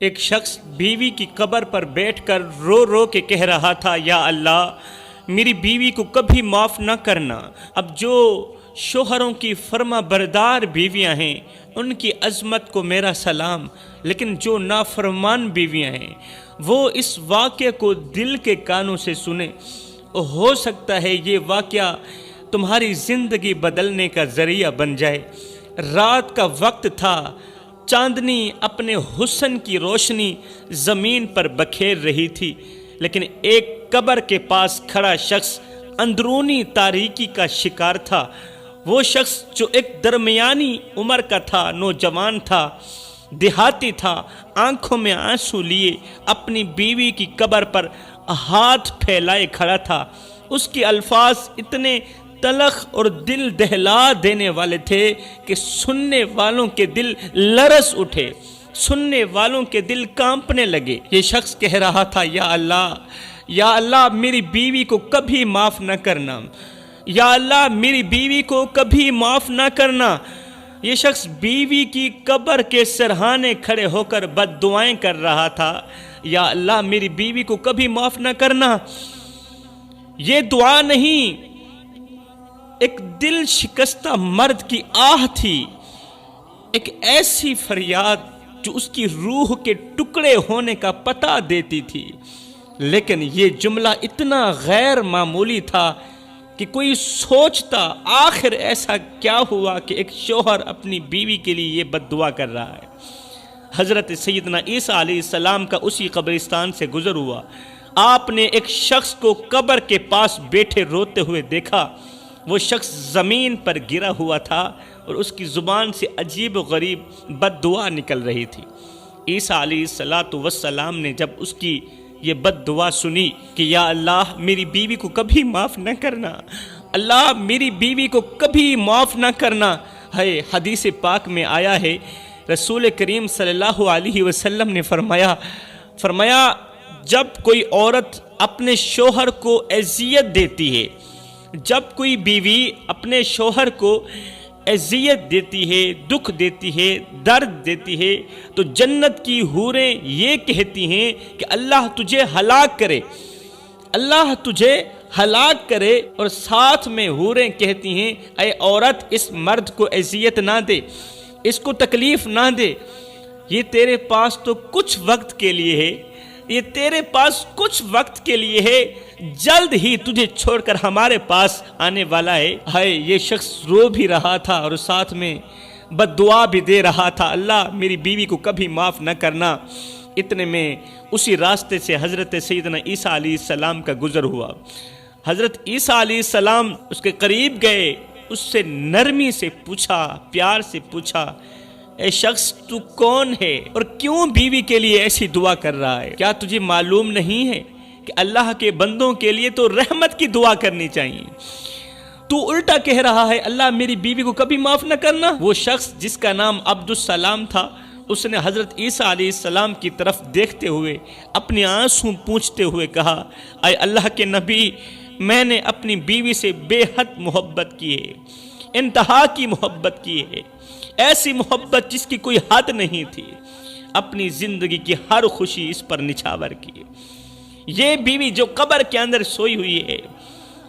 ایک شخص بیوی کی قبر پر بیٹھ کر رو رو کے کہہ رہا تھا، یا اللہ میری بیوی کو کبھی معاف نہ کرنا۔ اب جو شوہروں کی فرما بردار بیویاں ہیں ان کی عظمت کو میرا سلام، لیکن جو نافرمان بیویاں ہیں وہ اس واقعے کو دل کے کانوں سے سنیں۔ ہو سکتا ہے یہ واقعہ تمہاری زندگی بدلنے کا ذریعہ بن جائے۔ رات کا وقت تھا، چاندنی اپنے حسن کی روشنی زمین پر بکھیر رہی تھی، لیکن ایک قبر کے پاس کھڑا شخص اندرونی تاریکی کا شکار تھا۔ وہ شخص جو ایک درمیانی عمر کا تھا، نوجوان تھا، دیہاتی تھا، آنکھوں میں آنسو لیے اپنی بیوی کی قبر پر ہاتھ پھیلائے کھڑا تھا۔ اس کے الفاظ اتنے تلخ اور دل دہلا دینے والے تھے کہ سننے والوں کے دل لرز اٹھے، سننے والوں کے دل کانپنے لگے۔ یہ شخص کہہ رہا تھا، یا اللہ میری بیوی کو کبھی معاف نہ کرنا، یا اللہ میری بیوی کو کبھی معاف نہ کرنا۔ یہ شخص بیوی کی قبر کے سرہانے کھڑے ہو کر بد دعائیں کر رہا تھا، یا اللہ میری بیوی کو کبھی معاف نہ کرنا۔ یہ دعا نہیں، ایک دل شکستہ مرد کی آہ تھی، ایک ایسی فریاد جو اس کی روح کے ٹکڑے ہونے کا پتہ دیتی تھی۔ لیکن یہ جملہ اتنا غیر معمولی تھا کہ کوئی سوچتا آخر ایسا کیا ہوا کہ ایک شوہر اپنی بیوی کے لیے یہ بد دعا کر رہا ہے۔ حضرت سیدنا عیسیٰ علیہ السلام کا اسی قبرستان سے گزر ہوا۔ آپ نے ایک شخص کو قبر کے پاس بیٹھے روتے ہوئے دیکھا۔ وہ شخص زمین پر گرا ہوا تھا اور اس کی زبان سے عجیب و غریب بد دعا نکل رہی تھی۔ عیسیٰ علیہ السلام نے جب اس کی یہ بد دعا سنی کہ یا اللہ میری بیوی کو کبھی معاف نہ کرنا، اللہ میری بیوی کو کبھی معاف نہ کرنا، ہے حدیث پاک میں آیا ہے، رسول کریم صلی اللہ علیہ وسلم نے فرمایا جب کوئی عورت اپنے شوہر کو اذیت دیتی ہے، جب کوئی بیوی اپنے شوہر کو اذیت دیتی ہے، دکھ دیتی ہے، درد دیتی ہے، تو جنت کی حوریں یہ کہتی ہیں کہ اللہ تجھے ہلاک کرے، اللہ تجھے ہلاک کرے، اور ساتھ میں حوریں کہتی ہیں اے عورت اس مرد کو اذیت نہ دے، اس کو تکلیف نہ دے، یہ تیرے پاس تو کچھ وقت کے لیے ہے، یہ تیرے پاس کچھ وقت کے لیے ہے، جلد ہی تجھے چھوڑ کر ہمارے پاس آنے والا ہے۔ یہ شخص رو بھی رہا تھا اور ساتھ میں بد دعا بھی دے رہا تھا، اللہ میری بیوی کو کبھی معاف نہ کرنا۔ اتنے میں اسی راستے سے حضرت سیدنا عیسیٰ علیہ السلام کا گزر ہوا۔ حضرت عیسیٰ علیہ السلام اس کے قریب گئے، اس سے نرمی سے پوچھا، پیار سے پوچھا، اے شخص تو کون ہے اور کیوں بیوی کے لیے ایسی دعا کر رہا ہے؟ کیا تجھے معلوم نہیں ہے کہ اللہ کے بندوں کے لیے تو رحمت کی دعا کرنی چاہیے؟ تو الٹا کہہ رہا ہے اللہ میری بیوی کو کبھی معاف نہ کرنا۔ وہ شخص جس کا نام عبدالسلام تھا، اس نے حضرت عیسیٰ علیہ السلام کی طرف دیکھتے ہوئے اپنے آنسو پونچھتے ہوئے کہا، اے اللہ کے نبی، میں نے اپنی بیوی سے بے حد محبت کی ہے، انتہا کی محبت کی ہے، ایسی محبت جس کی کوئی حد نہیں تھی، اپنی زندگی کی ہر خوشی اس پر نچھاور کی۔ یہ بیوی جو قبر کے اندر سوئی ہوئی ہے،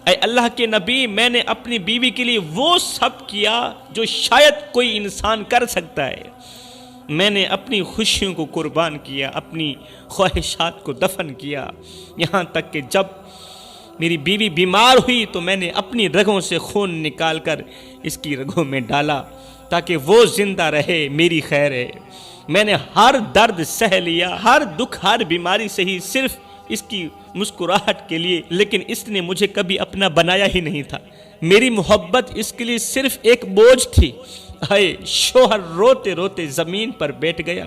اے اللہ کے نبی، میں نے اپنی بیوی کے لیے وہ سب کیا جو شاید کوئی انسان کر سکتا ہے۔ میں نے اپنی خوشیوں کو قربان کیا، اپنی خواہشات کو دفن کیا، یہاں تک کہ جب میری بیوی بیمار ہوئی تو میں نے اپنی رگوں سے خون نکال کر اس کی رگوں میں ڈالا تاکہ وہ زندہ رہے، میری خیر ہے۔ میں نے ہر درد سہ لیا، ہر دکھ، ہر بیماری سہی، صرف اس کی مسکراہٹ کے لیے، لیکن اس نے مجھے کبھی اپنا بنایا ہی نہیں تھا۔ میری محبت اس کے لیے صرف ایک بوجھ تھی۔ شوہر روتے روتے زمین پر بیٹھ گیا،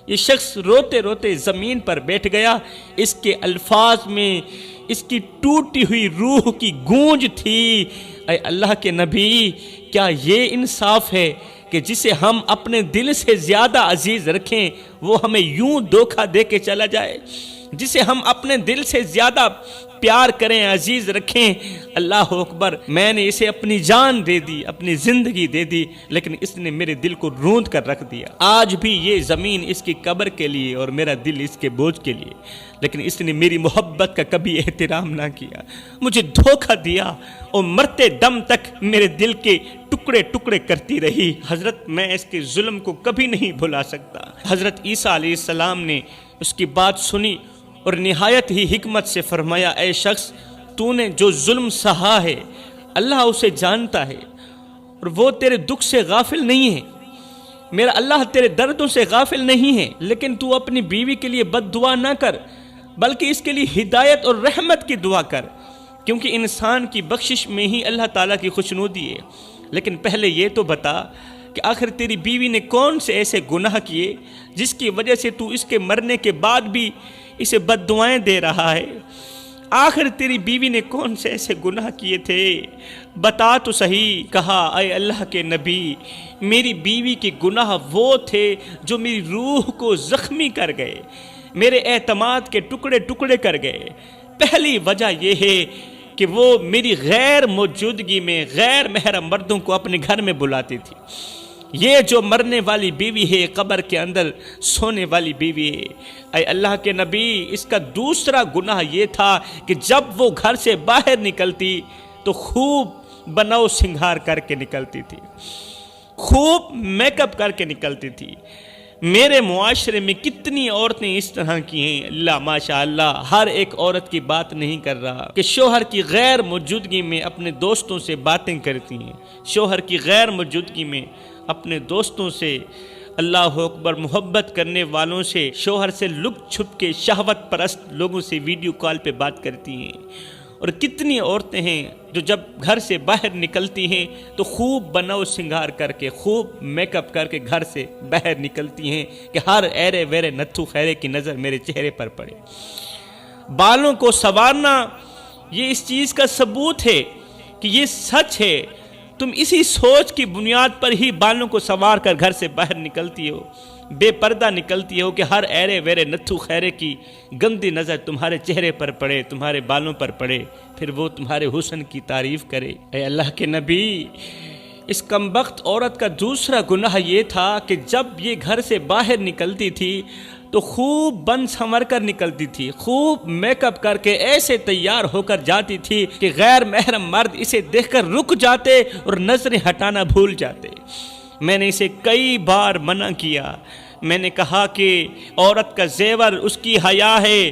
یہ شخص روتے روتے زمین پر بیٹھ گیا۔ اس کے الفاظ میں اس کی ٹوٹی ہوئی روح کی گونج تھی، اے اللہ کے نبی، کیا یہ انصاف ہے کہ جسے ہم اپنے دل سے زیادہ عزیز رکھیں وہ ہمیں یوں دھوکہ دے کے چلا جائے؟ جسے ہم اپنے دل سے زیادہ پیار کریں، عزیز رکھیں، اللہ اکبر، میں نے اسے اپنی جان دے دی، اپنی زندگی دے دی، لیکن اس نے میرے دل کو روند کر رکھ دیا۔ آج بھی یہ زمین اس کی قبر کے لیے اور میرا دل اس کے بوجھ کے لیے، لیکن اس نے میری محبت کا کبھی احترام نہ کیا، مجھے دھوکہ دیا اور مرتے دم تک میرے دل کے ٹکڑے ٹکڑے کرتی رہی۔ حضرت میں اس کے ظلم کو کبھی نہیں بھلا سکتا۔ حضرت عیسیٰ علیہ السلام نے اس کی بات سنی اور نہایت ہی حکمت سے فرمایا، اے شخص، تو نے جو ظلم سہا ہے اللہ اسے جانتا ہے اور وہ تیرے دکھ سے غافل نہیں ہے، میرا اللہ تیرے دردوں سے غافل نہیں ہے، لیکن تو اپنی بیوی کے لیے بد دعا نہ کر بلکہ اس کے لیے ہدایت اور رحمت کی دعا کر، کیونکہ انسان کی بخشش میں ہی اللہ تعالیٰ کی خوشنودی ہے۔ لیکن پہلے یہ تو بتا کہ آخر تیری بیوی نے کون سے ایسے گناہ کیے جس کی وجہ سے تو اس کے مرنے کے بعد بھی اسے بد دعائیں دے رہا ہے؟ آخر تیری بیوی نے کون سے ایسے گناہ کیے تھے؟ بتا تو صحیح۔ کہا، اے اللہ کے نبی، میری بیوی کے گناہ وہ تھے جو میری روح کو زخمی کر گئے، میرے اعتماد کے ٹکڑے ٹکڑے کر گئے۔ پہلی وجہ یہ ہے کہ وہ میری غیر موجودگی میں غیر محرم مردوں کو اپنے گھر میں بلاتی تھی۔ یہ جو مرنے والی بیوی ہے، قبر کے اندر سونے والی بیوی ہے، اے اللہ کے نبی، اس کا دوسرا گناہ یہ تھا کہ جب وہ گھر سے باہر نکلتی تو خوب بناؤ سنگھار کر کے نکلتی تھی، خوب میک اپ کر کے نکلتی تھی۔ میرے معاشرے میں کتنی عورتیں اس طرح کی ہیں، اللہ ماشاء اللہ، ہر ایک عورت کی بات نہیں کر رہا کہ شوہر کی غیر موجودگی میں اپنے دوستوں سے باتیں کرتی ہیں، شوہر کی غیر موجودگی میں اپنے دوستوں سے، اللہ اکبر، محبت کرنے والوں سے، شوہر سے لک چھپ کے شہوت پرست لوگوں سے ویڈیو کال پہ بات کرتی ہیں۔ اور کتنی عورتیں ہیں جو جب گھر سے باہر نکلتی ہیں تو خوب بناؤ سنگھار کر کے، خوب میک اپ کر کے گھر سے باہر نکلتی ہیں کہ ہر ایرے ویرے نتھو خیرے کی نظر میرے چہرے پر پڑے۔ بالوں کو سنوارنا یہ اس چیز کا ثبوت ہے کہ یہ سچ ہے، تم اسی سوچ کی بنیاد پر ہی بالوں کو سنوار کر گھر سے باہر نکلتی ہو، بے پردہ نکلتی ہو کہ ہر ایرے ویرے نتھو خیرے کی گندی نظر تمہارے چہرے پر پڑے، تمہارے بالوں پر پڑے، پھر وہ تمہارے حسن کی تعریف کرے۔ اے اللہ کے نبی، اس کمبخت عورت کا دوسرا گناہ یہ تھا کہ جب یہ گھر سے باہر نکلتی تھی تو خوب بن سنور کر نکلتی تھی، خوب میک اپ کر کے ایسے تیار ہو کر جاتی تھی کہ غیر محرم مرد اسے دیکھ کر رک جاتے اور نظریں ہٹانا بھول جاتے۔ میں نے اسے کئی بار منع کیا، میں نے کہا کہ عورت کا زیور اس کی حیا ہے،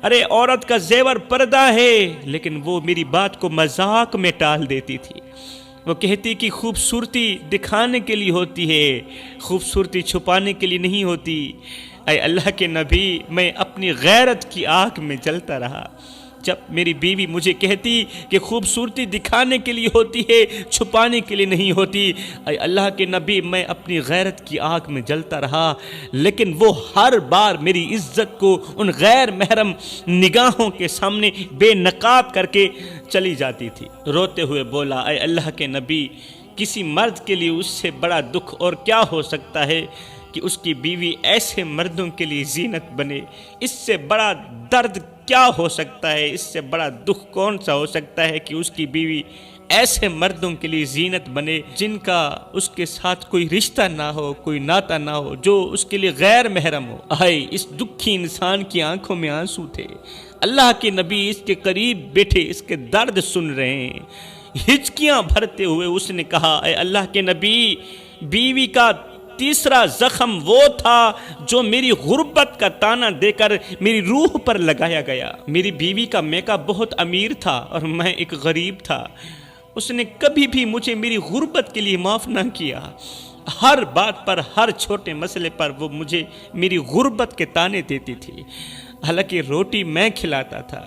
ارے عورت کا زیور پردہ ہے، لیکن وہ میری بات کو مذاق میں ٹال دیتی تھی۔ وہ کہتی کہ خوبصورتی دکھانے کے لیے ہوتی ہے، خوبصورتی چھپانے کے لیے نہیں ہوتی۔ اے اللہ کے نبی، میں اپنی غیرت کی آگ میں جلتا رہا۔ جب میری بیوی مجھے کہتی کہ خوبصورتی دکھانے کے لیے ہوتی ہے، چھپانے کے لیے نہیں ہوتی، اے اللہ کے نبی، میں اپنی غیرت کی آگ میں جلتا رہا، لیکن وہ ہر بار میری عزت کو ان غیر محرم نگاہوں کے سامنے بے نقاب کر کے چلی جاتی تھی۔ روتے ہوئے بولا، اے اللہ کے نبی، کسی مرد کے لیے اس سے بڑا دکھ اور کیا ہو سکتا ہے کہ اس کی بیوی ایسے مردوں کے لیے زینت بنے؟ اس سے بڑا درد کیا ہو سکتا ہے؟ اس سے بڑا دکھ کون سا ہو سکتا ہے کہ اس کی بیوی ایسے مردوں کے لیے زینت بنے جن کا اس کے ساتھ کوئی رشتہ نہ ہو، کوئی ناتا نہ ہو، جو اس کے لیے غیر محرم ہو۔ آئے اس دکھی انسان کی آنکھوں میں آنسو تھے۔ اللہ کے نبی اس کے قریب بیٹھے اس کے درد سن رہے ہیں۔ ہچکیاں بھرتے ہوئے اس نے کہا، اے اللہ کے نبی، بیوی کا تیسرا زخم وہ تھا جو میری غربت کا تانا دے کر میری روح پر لگایا گیا۔ میری بیوی کا میکا بہت امیر تھا اور میں ایک غریب تھا۔ اس نے کبھی بھی مجھے میری غربت کے لیے معاف نہ کیا۔ ہر بات پر، ہر چھوٹے مسئلے پر وہ مجھے میری غربت کے تانے دیتی تھی۔ حالانکہ روٹی میں کھلاتا تھا،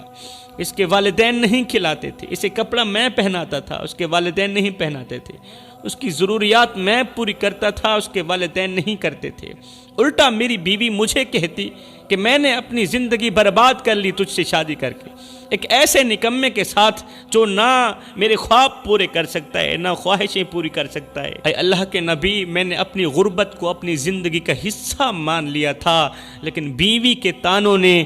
اس کے والدین نہیں کھلاتے تھے، اسے کپڑا میں پہناتا تھا، اس کے والدین نہیں پہناتے تھے، اس کی ضروریات میں پوری کرتا تھا، اس کے والدین نہیں کرتے تھے۔ الٹا میری بیوی مجھے کہتی کہ میں نے اپنی زندگی برباد کر لی تجھ سے شادی کر کے، ایک ایسے نکمے کے ساتھ جو نہ میرے خواب پورے کر سکتا ہے، نہ خواہشیں پوری کر سکتا ہے۔ اے اللہ کے نبی، میں نے اپنی غربت کو اپنی زندگی کا حصہ مان لیا تھا، لیکن بیوی کے تانوں نے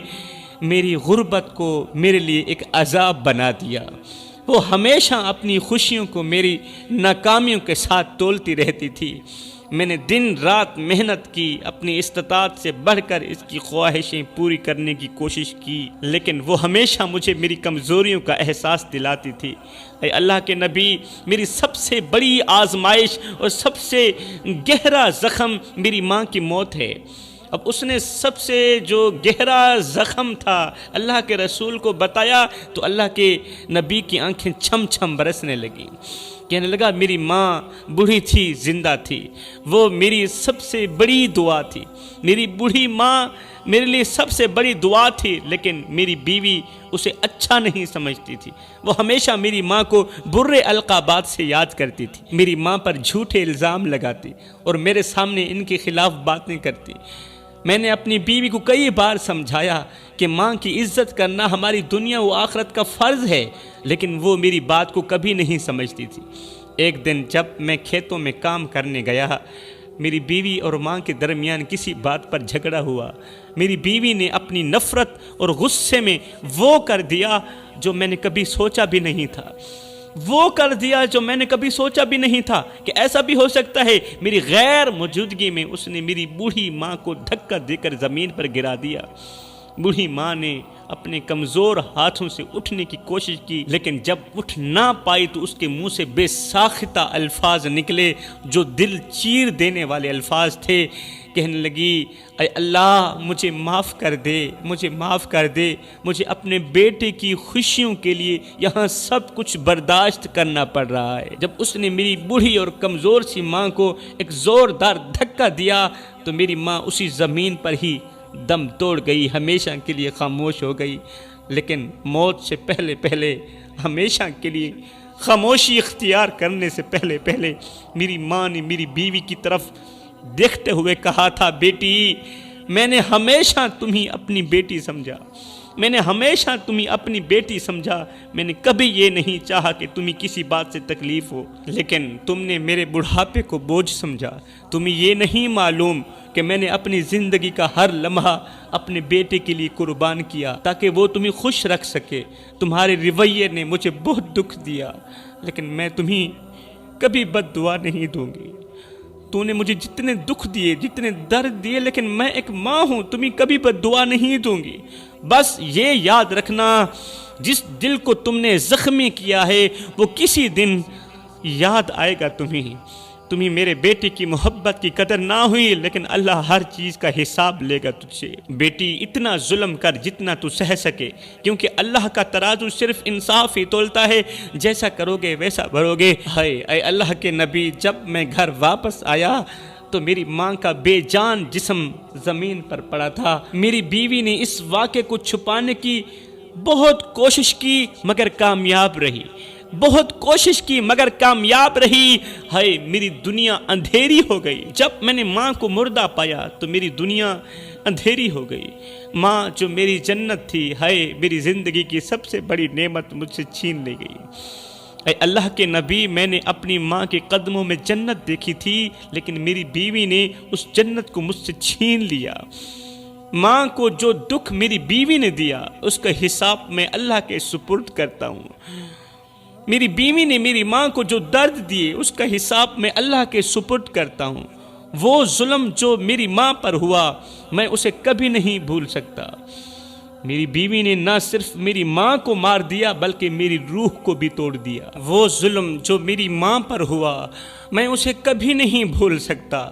میری غربت کو میرے لیے ایک عذاب بنا دیا۔ وہ ہمیشہ اپنی خوشیوں کو میری ناکامیوں کے ساتھ تولتی رہتی تھی۔ میں نے دن رات محنت کی، اپنی استطاعت سے بڑھ کر اس کی خواہشیں پوری کرنے کی کوشش کی، لیکن وہ ہمیشہ مجھے میری کمزوریوں کا احساس دلاتی تھی۔ اے اللہ کے نبی، میری سب سے بڑی آزمائش اور سب سے گہرا زخم میری ماں کی موت ہے۔ اب اس نے سب سے جو گہرا زخم تھا اللہ کے رسول کو بتایا تو اللہ کے نبی کی آنکھیں چھم چھم برسنے لگیں۔ کہنے لگا میری ماں بوڑھی تھی، زندہ تھی، وہ میری سب سے بڑی دعا تھی، میری بوڑھی ماں میرے لیے سب سے بڑی دعا تھی، لیکن میری بیوی اسے اچھا نہیں سمجھتی تھی۔ وہ ہمیشہ میری ماں کو برے القابات سے یاد کرتی تھی، میری ماں پر جھوٹے الزام لگاتی اور میرے سامنے ان کے خلاف باتیں کرتی۔ میں نے اپنی بیوی کو کئی بار سمجھایا کہ ماں کی عزت کرنا ہماری دنیا و آخرت کا فرض ہے، لیکن وہ میری بات کو کبھی نہیں سمجھتی تھی۔ ایک دن جب میں کھیتوں میں کام کرنے گیا، میری بیوی اور ماں کے درمیان کسی بات پر جھگڑا ہوا۔ میری بیوی نے اپنی نفرت اور غصے میں وہ کر دیا جو میں نے کبھی سوچا بھی نہیں تھا، وہ کر دیا جو میں نے کبھی سوچا بھی نہیں تھا کہ ایسا بھی ہو سکتا ہے۔ میری غیر موجودگی میں اس نے میری بوڑھی ماں کو دھکا دے کر زمین پر گرا دیا۔ بوڑھی ماں نے اپنے کمزور ہاتھوں سے اٹھنے کی کوشش کی، لیکن جب اٹھ نہ پائی تو اس کے منہ سے بے ساختہ الفاظ نکلے جو دل چیر دینے والے الفاظ تھے۔ کہنے لگی اے اللہ مجھے معاف کر دے، مجھے معاف کر دے، مجھے اپنے بیٹے کی خوشیوں کے لیے یہاں سب کچھ برداشت کرنا پڑ رہا ہے۔ جب اس نے میری بوڑھی اور کمزور سی ماں کو ایک زوردار دھکا دیا تو میری ماں اسی زمین پر ہی دم توڑ گئی، ہمیشہ کے لیے خاموش ہو گئی۔ لیکن موت سے پہلے ہمیشہ کے لیے خاموشی اختیار کرنے سے پہلے میری ماں نے میری بیوی کی طرف دیکھتے ہوئے کہا تھا، بیٹی میں نے ہمیشہ تمہیں اپنی بیٹی سمجھا، میں نے ہمیشہ تمہیں اپنی بیٹی سمجھا، میں نے کبھی یہ نہیں چاہا کہ تمہیں کسی بات سے تکلیف ہو، لیکن تم نے میرے بڑھاپے کو بوجھ سمجھا۔ تمہیں یہ نہیں معلوم کہ میں نے اپنی زندگی کا ہر لمحہ اپنے بیٹے کے لیے قربان کیا تاکہ وہ تمہیں خوش رکھ سکے۔ تمہارے رویے نے مجھے بہت دکھ دیا، لیکن میں تمہیں کبھی بد دعا نہیں دوں گی۔ تو نے مجھے جتنے دکھ دیے، جتنے درد دیے، لیکن میں ایک ماں ہوں، تمہیں کبھی بد دعا نہیں دوں گی۔ بس یہ یاد رکھنا، جس دل کو تم نے زخمی کیا ہے وہ کسی دن یاد آئے گا تمہیں میرے بیٹے کی محبت کی قدر نہ ہوئی، لیکن اللہ ہر چیز کا حساب لے گا تجھ سے۔ بیٹی اتنا ظلم کر جتنا تو سہ سکے، کیونکہ اللہ کا ترازو صرف انصاف ہی تولتا ہے، جیسا کرو گے ویسا بھرو گے۔ اے اللہ کے نبی، جب میں گھر واپس آیا تو میری ماں کا بے جان جسم زمین پر پڑا تھا۔ میری بیوی نے اس واقعے کو چھپانے کی بہت کوشش کی مگر کامیاب رہی، بہت کوشش کی مگر کامیاب رہی۔ ہائے میری دنیا اندھیری ہو گئی۔ جب میں نے ماں کو مردہ پایا تو میری دنیا اندھیری ہو گئی۔ ماں جو میری جنت تھی، ہائے میری زندگی کی سب سے بڑی نعمت مجھ سے چھین لی گئی۔ اے اللہ کے نبی، میں نے اپنی ماں کے قدموں میں جنت دیکھی تھی، لیکن میری بیوی نے اس جنت کو مجھ سے چھین لیا۔ ماں کو جو دکھ میری بیوی نے دیا اس کا حساب میں اللہ کے سپرد کرتا ہوں۔ میری بیوی نے میری ماں کو جو درد دیے اس کا حساب میں اللہ کے سپرد کرتا ہوں۔ وہ ظلم جو میری ماں پر ہوا میں اسے کبھی نہیں بھول سکتا۔ میری بیوی نے نہ صرف میری ماں کو مار دیا بلکہ میری روح کو بھی توڑ دیا۔ وہ ظلم جو میری ماں پر ہوا میں اسے کبھی نہیں بھول سکتا۔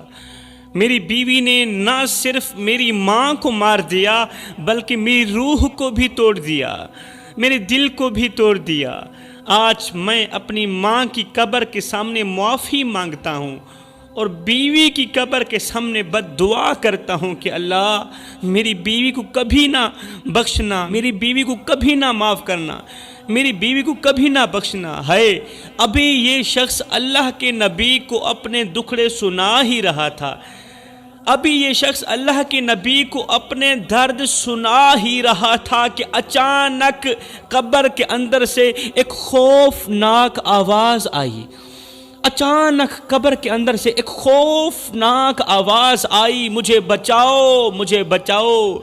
میری بیوی نے نہ صرف میری ماں کو مار دیا بلکہ میری روح کو بھی توڑ دیا، میرے دل کو بھی توڑ دیا۔ آج میں اپنی ماں کی قبر کے سامنے معافی مانگتا ہوں اور بیوی کی قبر کے سامنے بد دعا کرتا ہوں کہ اللہ میری بیوی کو کبھی نہ بخشنا، میری بیوی کو کبھی نہ معاف کرنا، میری بیوی کو کبھی نہ بخشنا۔ ہے ابھی یہ شخص اللہ کے نبی کو اپنے دکھڑے سنا ہی رہا تھا، ابھی یہ شخص اللہ کے نبی کو اپنے درد سنا ہی رہا تھا کہ اچانک قبر کے اندر سے ایک خوفناک آواز آئی۔ اچانک قبر کے اندر سے ایک خوفناک آواز آئی، مجھے بچاؤ، مجھے بچاؤ۔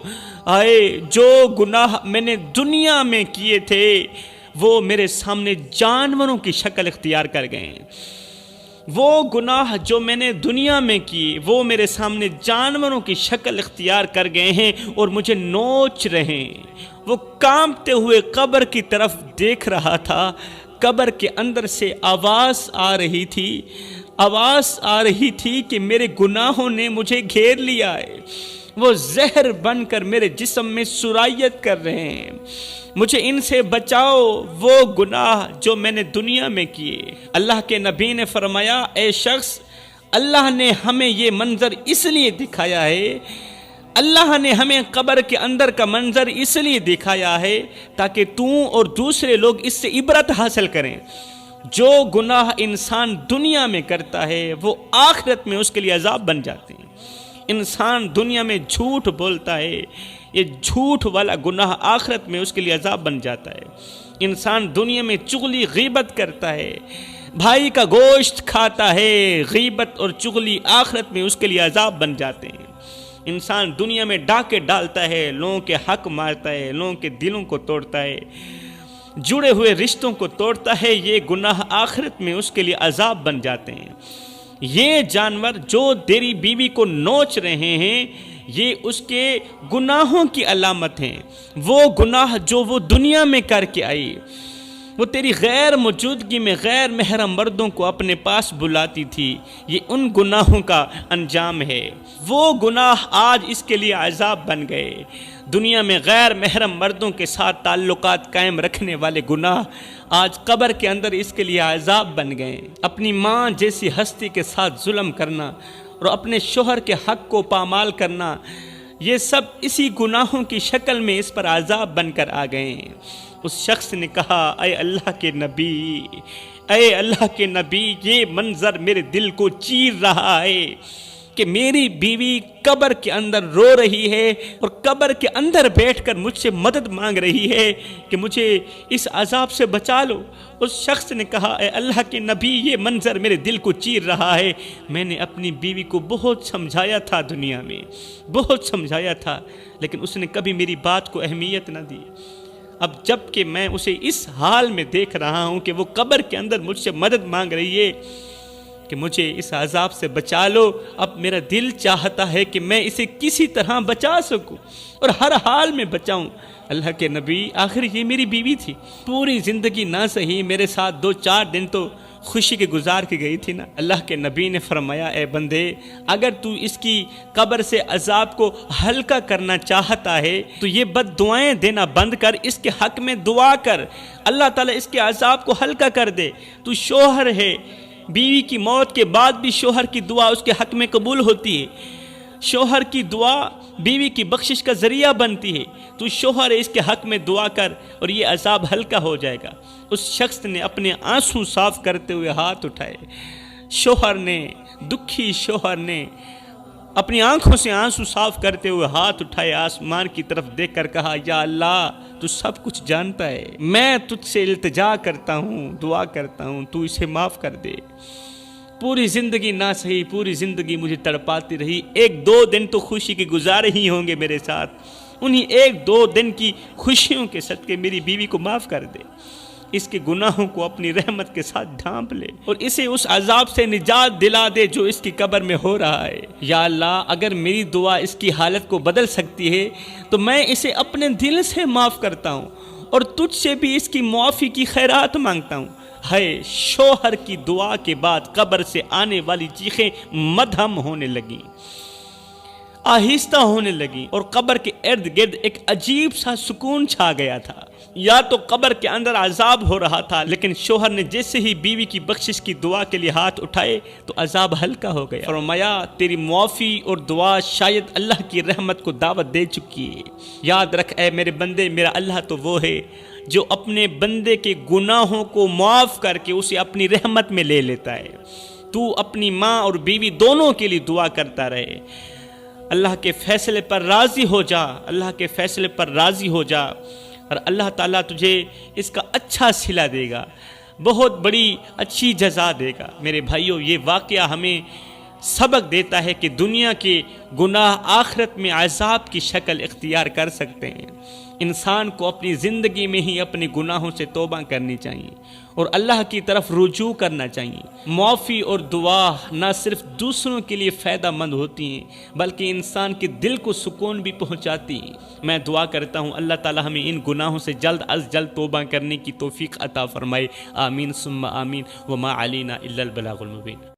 آئے جو گناہ میں نے دنیا میں کیے تھے وہ میرے سامنے جانوروں کی شکل اختیار کر گئے ہیں۔ وہ گناہ جو میں نے دنیا میں کیے وہ میرے سامنے جانوروں کی شکل اختیار کر گئے ہیں اور مجھے نوچ رہے ہیں۔ وہ کانپتے ہوئے قبر کی طرف دیکھ رہا تھا، قبر کے اندر سے آواز آ رہی تھی کہ میرے گناہوں نے مجھے گھیر لیا ہے، وہ زہر بن کر میرے جسم میں سرایت کر رہے ہیں، مجھے ان سے بچاؤ، وہ گناہ جو میں نے دنیا میں کیے۔ اللہ کے نبی نے فرمایا، اے شخص، اللہ نے ہمیں یہ منظر اس لیے دکھایا ہے، اللہ نے ہمیں قبر کے اندر کا منظر اس لیے دکھایا ہے تاکہ تو اور دوسرے لوگ اس سے عبرت حاصل کریں۔ جو گناہ انسان دنیا میں کرتا ہے وہ آخرت میں اس کے لیے عذاب بن جاتے ہیں۔ انسان دنیا میں جھوٹ بولتا ہے، یہ جھوٹ والا گناہ آخرت میں اس کے لیے عذاب بن جاتا ہے۔ انسان دنیا میں چغلی غیبت کرتا ہے، بھائی کا گوشت کھاتا ہے، غیبت اور چغلی آخرت میں اس کے لیے عذاب بن جاتے ہیں۔ انسان دنیا میں ڈاکے ڈالتا ہے، لوگوں کے حق مارتا ہے، لوگوں کے دلوں کو توڑتا ہے، جڑے ہوئے رشتوں کو توڑتا ہے، یہ گناہ آخرت میں اس کے لیے عذاب بن جاتے ہیں۔ یہ جانور جو تیری بیوی کو نوچ رہے ہیں یہ اس کے گناہوں کی علامت ہیں۔ وہ گناہ جو وہ دنیا میں کر کے آئی، وہ تیری غیر موجودگی میں غیر محرم مردوں کو اپنے پاس بلاتی تھی، یہ ان گناہوں کا انجام ہے۔ وہ گناہ آج اس کے لیے عذاب بن گئے۔ دنیا میں غیر محرم مردوں کے ساتھ تعلقات قائم رکھنے والے گناہ آج قبر کے اندر اس کے لیے عذاب بن گئے۔ اپنی ماں جیسی ہستی کے ساتھ ظلم کرنا اور اپنے شوہر کے حق کو پامال کرنا، یہ سب اسی گناہوں کی شکل میں اس پر عذاب بن کر آ گئے ہیں۔ اس شخص نے کہا، اے اللہ کے نبی، یہ منظر میرے دل کو چیر رہا ہے کہ میری بیوی قبر کے اندر رو رہی ہے اور قبر کے اندر بیٹھ کر مجھ سے مدد مانگ رہی ہے کہ مجھے اس عذاب سے بچا لو۔ اس شخص نے کہا، اے اللہ کے نبی، یہ منظر میرے دل کو چیر رہا ہے، میں نے اپنی بیوی کو بہت سمجھایا تھا، دنیا میں بہت سمجھایا تھا، لیکن اس نے کبھی میری بات کو اہمیت نہ دی۔ اب جب کہ میں اسے اس حال میں دیکھ رہا ہوں کہ وہ قبر کے اندر مجھ سے مدد مانگ رہی ہے کہ مجھے اس عذاب سے بچا لو، اب میرا دل چاہتا ہے کہ میں اسے کسی طرح بچا سکوں اور ہر حال میں بچاؤں۔ اللہ کے نبی، آخر یہ میری بیوی تھی، پوری زندگی نہ سہی میرے ساتھ 2-4 دن تو خوشی کے گزار کے گئی تھی نا۔ اللہ کے نبی نے فرمایا، اے بندے، اگر تو اس کی قبر سے عذاب کو ہلکا کرنا چاہتا ہے تو یہ بد دعائیں دینا بند کر، اس کے حق میں دعا کر، اللہ تعالیٰ اس کے عذاب کو ہلکا کر دے۔ تو شوہر ہے، بیوی کی موت کے بعد بھی شوہر کی دعا اس کے حق میں قبول ہوتی ہے، شوہر کی دعا بیوی کی بخشش کا ذریعہ بنتی ہے، تو شوہر اس کے حق میں دعا کر اور یہ عذاب ہلکا ہو جائے گا۔ اس شخص نے اپنے آنسو صاف کرتے ہوئے ہاتھ اٹھائے، دکھی شوہر نے اپنی آنکھوں سے آنسو صاف کرتے ہوئے ہاتھ اٹھائے، آسمان کی طرف دیکھ کر کہا، یا اللہ، تو سب کچھ جانتا ہے، میں تجھ سے التجا کرتا ہوں، دعا کرتا ہوں، تو اسے معاف کر دے۔ پوری زندگی نہ سہی، پوری زندگی مجھے تڑپاتی رہی، 1-2 دن تو خوشی کے گزارے ہی ہوں گے میرے ساتھ، انہی 1-2 دن کی خوشیوں کے صدقے میری بیوی کو معاف کر دے، اس کے گناہوں کو اپنی رحمت کے ساتھ ڈھانپ لے اور اسے اس عذاب سے نجات دلا دے جو اس کی قبر میں ہو رہا ہے۔ یا اللہ، اگر میری دعا اس کی حالت کو بدل سکتی ہے تو میں اسے اپنے دل سے معاف کرتا ہوں اور تجھ سے بھی اس کی معافی کی خیرات مانگتا ہوں۔ ہے شوہر کی دعا کے بعد قبر سے آنے والی چیخیں مدھم ہونے لگیں، آہستہ ہونے لگیں اور قبر کے ارد گرد ایک عجیب سا سکون چھا گیا تھا۔ یا تو قبر کے اندر عذاب ہو رہا تھا، لیکن شوہر نے جیسے ہی بیوی کی بخشش کی دعا کے لیے ہاتھ اٹھائے تو عذاب ہلکا ہو گیا۔ فرمایا، تیری معافی اور دعا شاید اللہ کی رحمت کو دعوت دے چکی ہے۔ یاد رکھ اے میرے بندے، میرا اللہ تو وہ ہے جو اپنے بندے کے گناہوں کو معاف کر کے اسے اپنی رحمت میں لے لیتا ہے۔ تو اپنی ماں اور بیوی دونوں کے لیے دعا کرتا رہے، اللہ کے فیصلے پر راضی ہو جا، اللہ کے فیصلے پر راضی ہو جا اور اللہ تعالیٰ تجھے اس کا اچھا صلہ دے گا، بہت بڑی اچھی جزا دے گا۔ میرے بھائیوں، یہ واقعہ ہمیں سبق دیتا ہے کہ دنیا کے گناہ آخرت میں عذاب کی شکل اختیار کر سکتے ہیں۔ انسان کو اپنی زندگی میں ہی اپنے گناہوں سے توبہ کرنی چاہیے اور اللہ کی طرف رجوع کرنا چاہیے۔ معافی اور دعا نہ صرف دوسروں کے لیے فائدہ مند ہوتی ہیں بلکہ انسان کے دل کو سکون بھی پہنچاتی ہیں۔ میں دعا کرتا ہوں اللہ تعالی ہمیں ان گناہوں سے جلد از جلد توبہ کرنے کی توفیق عطا فرمائے۔ آمین ثم آمین۔ وما علینا الا البلاغ المبین۔